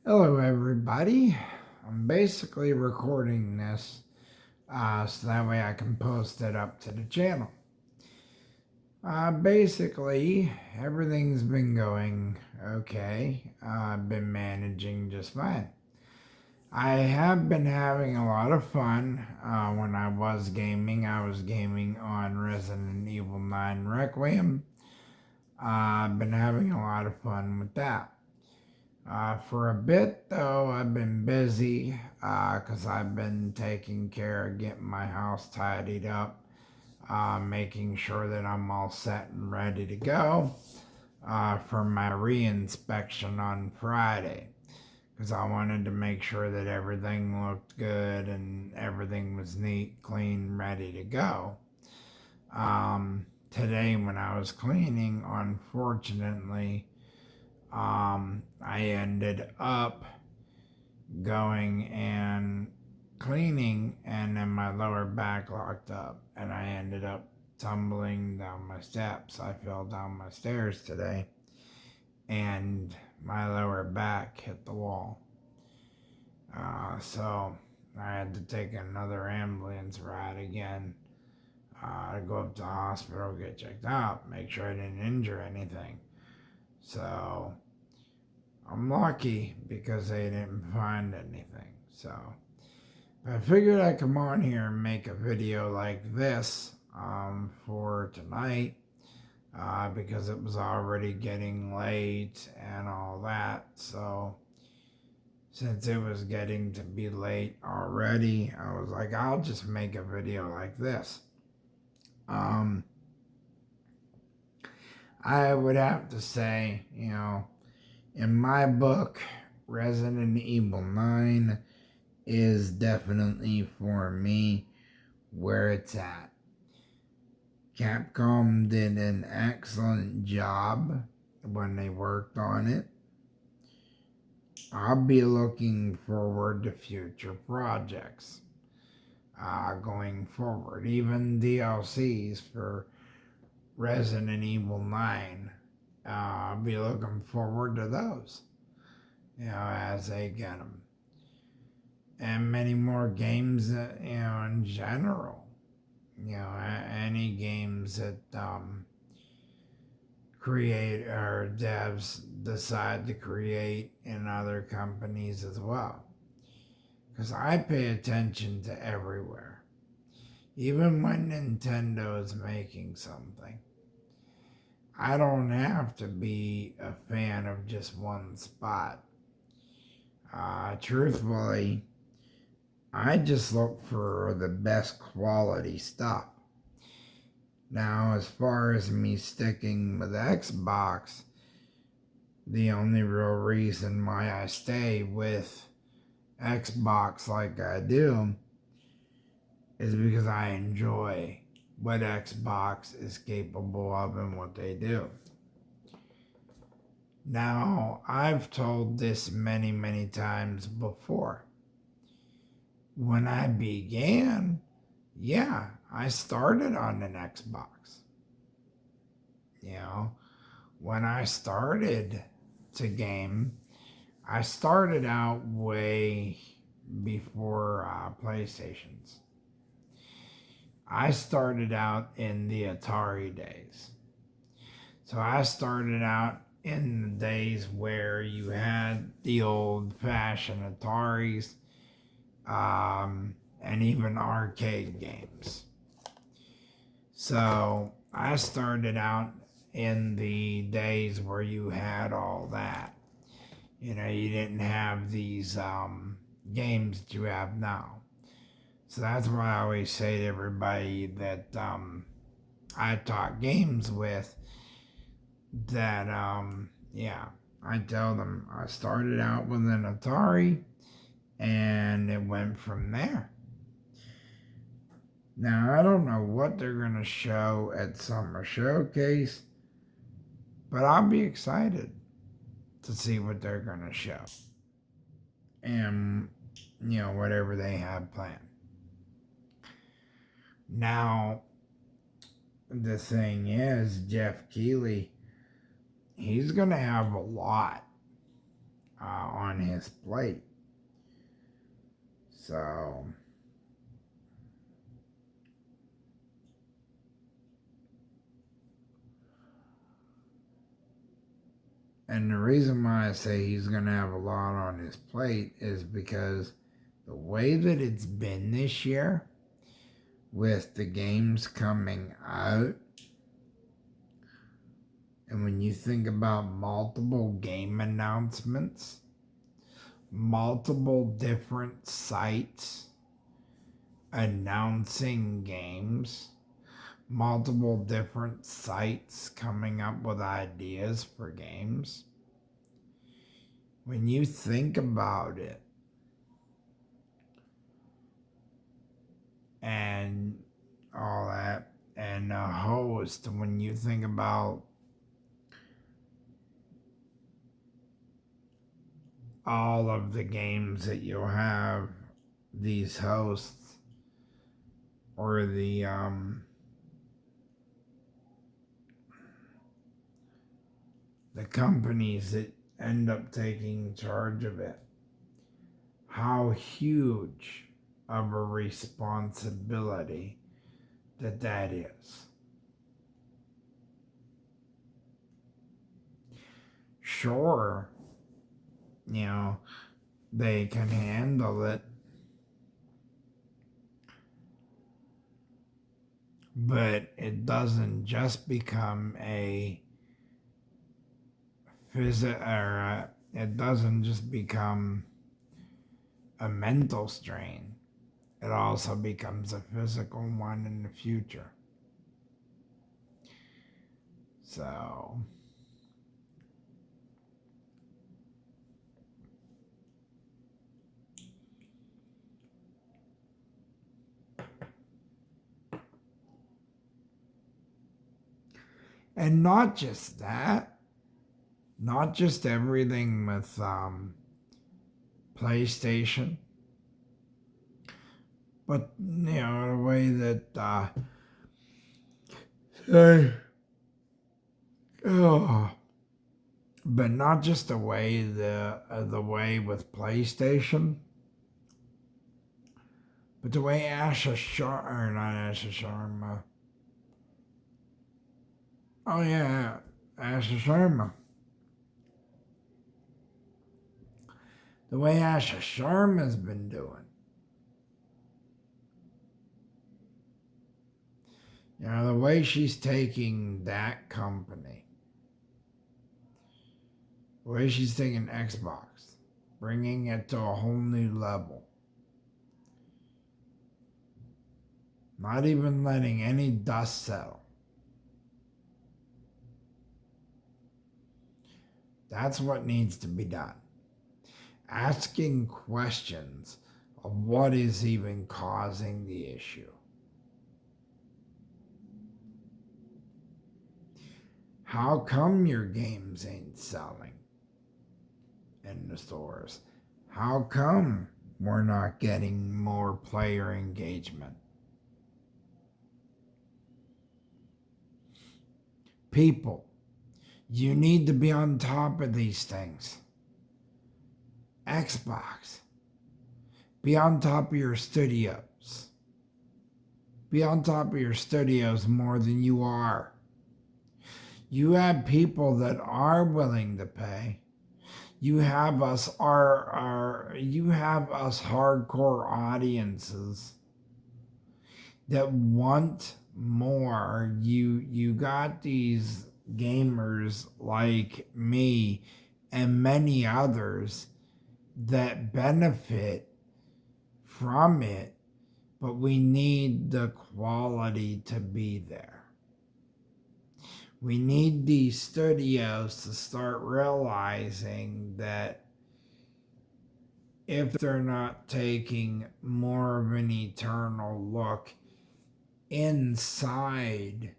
Hello, everybody. I'm basically recording this so that way I can post it up to the channel. Basically, everything's been going okay. I've been managing just fine. I have been having a lot of fun. When I was gaming on Resident Evil 9 Requiem. I've been having a lot of fun with that. For a bit, though, I've been busy because I've been taking care of getting my house tidied up, making sure that I'm all set and ready to go for my re-inspection on Friday. Because I wanted to make sure that everything looked good and everything was neat, clean, ready to go. Today, when I was cleaning, unfortunately, I ended up going and cleaning, and then my lower back locked up, and I ended up tumbling down my steps. I fell down my stairs today, and my lower back hit the wall. So I had to take another ambulance ride again to go up to the hospital, get checked out, make sure I didn't injure anything. So I'm lucky because they didn't find anything. So I figured I'd come on here and make a video like this for tonight because it was already getting late and all that. So since it was getting to be late already, I was like, I'll just make a video like this. I would have to say, in my book, Resident Evil 9 is definitely for me where it's at. Capcom did an excellent job when they worked on it. I'll be looking forward to future projects going forward, even DLCs for Resident Evil 9. I'll be looking forward to those, as they get them. And many more games, in general. Any games that create or devs decide to create in other companies as well. Because I pay attention to everywhere. Even when Nintendo is making something. I don't have to be a fan of just one spot. Truthfully, I just look for the best quality stuff. Now, as far as me sticking with Xbox, the only real reason why I stay with Xbox like I do is because I enjoy what Xbox is capable of and what they do. Now, I've told this many, many times before. When I began, I started on an Xbox. When I started to game, I started out way before PlayStations. I started out in the Atari days. So I started out in the days where you had the old-fashioned Ataris, and even arcade games. So I started out in the days where you had all that. You didn't have these games that you have now. So that's why I always say to everybody that I talk games with that, I tell them I started out with an Atari and it went from there. Now, I don't know what they're going to show at Summer Showcase, but I'll be excited to see what they're going to show. And, whatever they have planned. Now, the thing is, Jeff Keighley, he's going to have a lot on his plate. So, and the reason why I say he's going to have a lot on his plate is because the way that it's been this year, with the games coming out, and when you think about multiple game announcements, multiple different sites announcing games, multiple different sites coming up with ideas for games, when you think about it, and all that, and a host, when you think about all of the games that you'll have, these hosts, or the companies that end up taking charge of it, how huge of a responsibility that is. Sure, they can handle it, but it doesn't just become it doesn't just become a mental strain. It also becomes a physical one in the future. So, and not just that, not just everything with PlayStation, but the way that but not just the way the way with PlayStation, but the way Asha Sharma. Oh yeah, Asha Sharma. The way Asha Sharma's been doing. The way she's taking that company, the way she's taking Xbox, bringing it to a whole new level. Not even letting any dust settle. That's what needs to be done. Asking questions of what is even causing the issue. How come your games ain't selling in the stores? How come we're not getting more player engagement? People, you need to be on top of these things. Xbox, be on top of your studios. Be on top of your studios more than you are. You have people that are willing to pay. You have us you have us hardcore audiences that want more. You got these gamers like me and many others that benefit from it, but we need the quality to be there. We need these studios to start realizing that if they're not taking more of an eternal look inside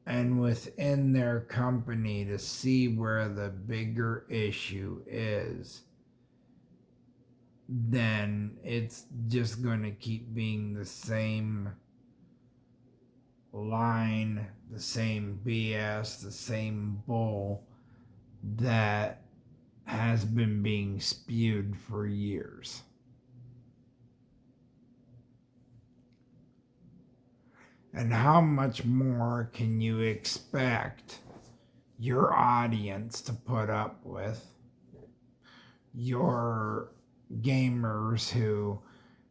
and within their company to see where the bigger issue is, then it's just going to keep being the same line, the same BS, the same bull that has been being spewed for years. And how much more can you expect your audience to put up with? Your gamers who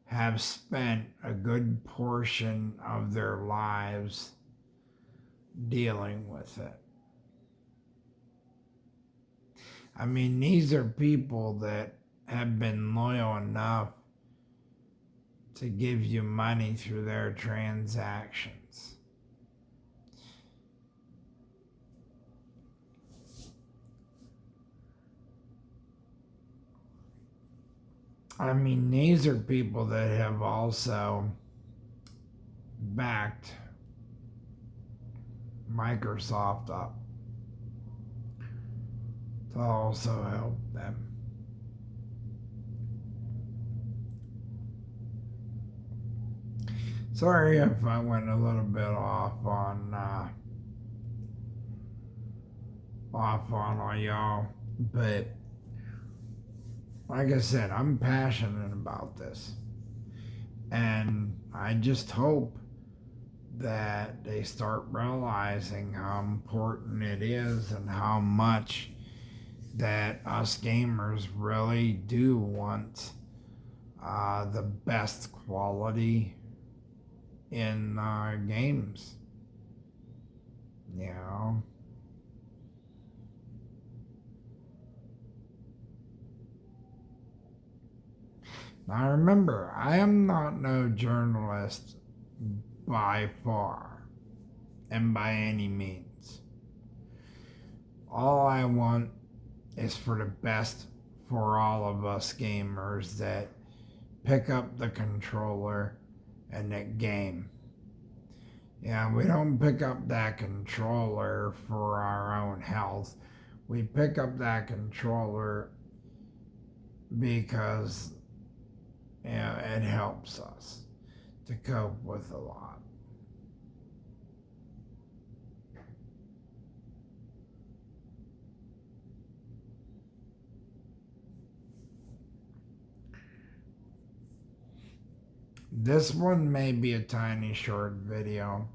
have spent a good portion of their lives dealing with it. I mean, these are people that have been loyal enough to give you money through their transactions. I mean, these are people that have also backed Microsoft up to also help them. Sorry if I went a little bit off on all y'all, but like I said, I'm passionate about this, and I just hope that they start realizing how important it is and how much that us gamers really do want the best quality in games. You know? Now remember, I am not no journalist by far and by any means. All I want is for the best for all of us gamers that pick up the controller and that game. Yeah, we don't pick up that controller for our own health. We pick up that controller because it helps us to cope with a lot. This one may be a tiny short video,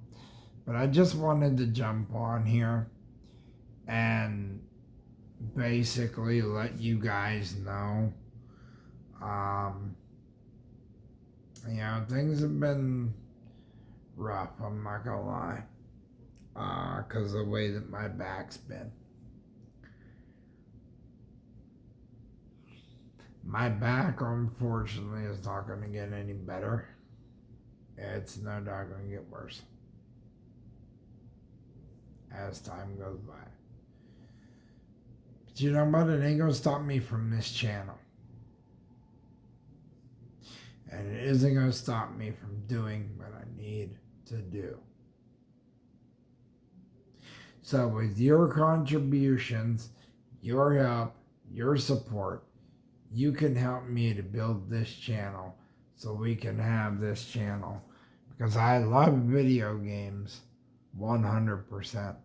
but I just wanted to jump on here and basically let you guys know. Things have been rough, I'm not gonna lie, because of the way that my back's been. My back, unfortunately, is not going to get any better. It's no doubt going to get worse as time goes by. But you know what? It ain't going to stop me from this channel. And it isn't going to stop me from doing what I need to do. So with your contributions, your help, your support, you can help me to build this channel so we can have this channel, because I love video games 100%.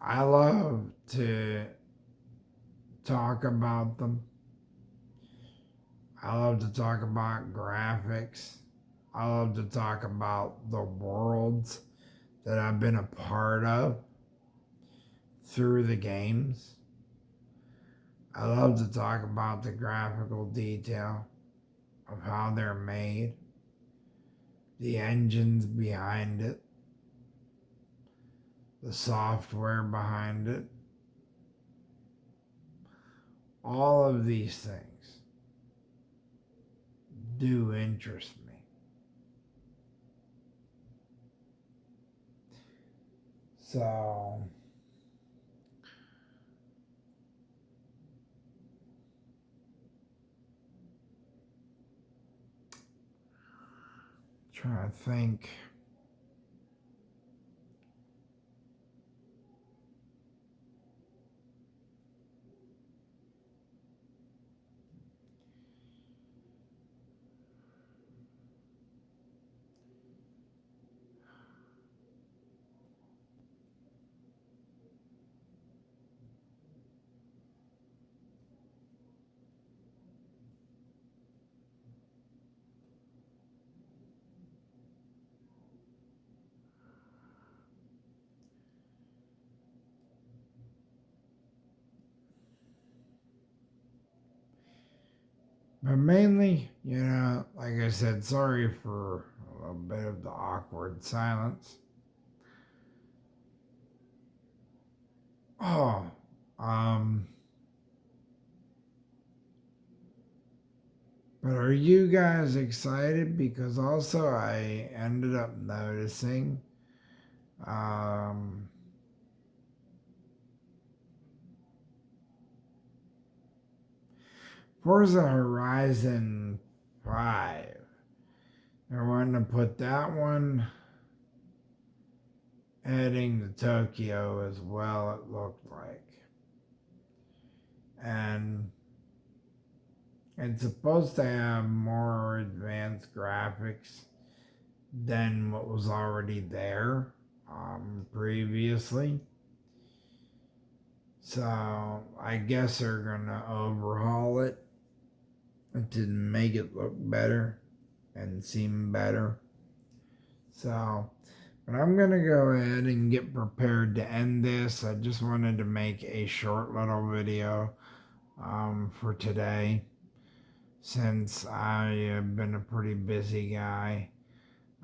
I love to talk about them. I love to talk about graphics. I love to talk about the worlds that I've been a part of through the games. I love to talk about the graphical detail of how they're made, the engines behind it, the software behind it. All of these things do interest me. So, trying to think. But mainly, like I said, sorry for a little bit of the awkward silence. Oh, um, but are you guys excited? Because also I ended up noticing, um, Forza Horizon 5. They're wanting to put that one heading to Tokyo as well, it looked like. And it's supposed to have more advanced graphics than what was already there previously. So I guess they're gonna overhaul it to make it look better and seem better. So, but I'm gonna go ahead and get prepared to end this. I just wanted to make a short little video for today since I have been a pretty busy guy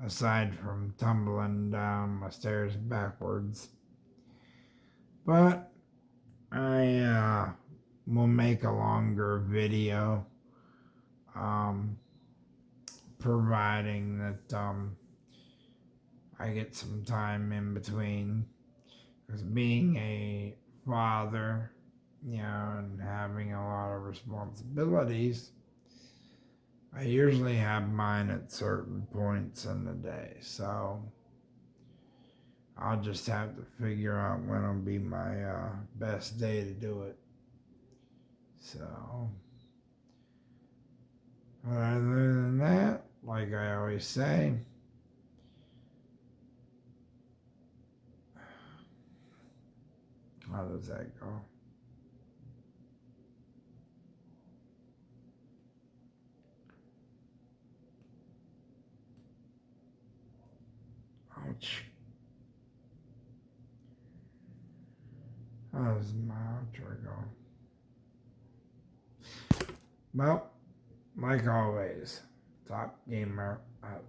aside from tumbling down my stairs backwards. But I will make a longer video, um, providing that I get some time in between. Because being a father, and having a lot of responsibilities, I usually have mine at certain points in the day. So I'll just have to figure out when will be my best day to do it. So, other than that, like I always say, how does that go? Ouch. How does my outro go? Well, like always, Top Gamer out.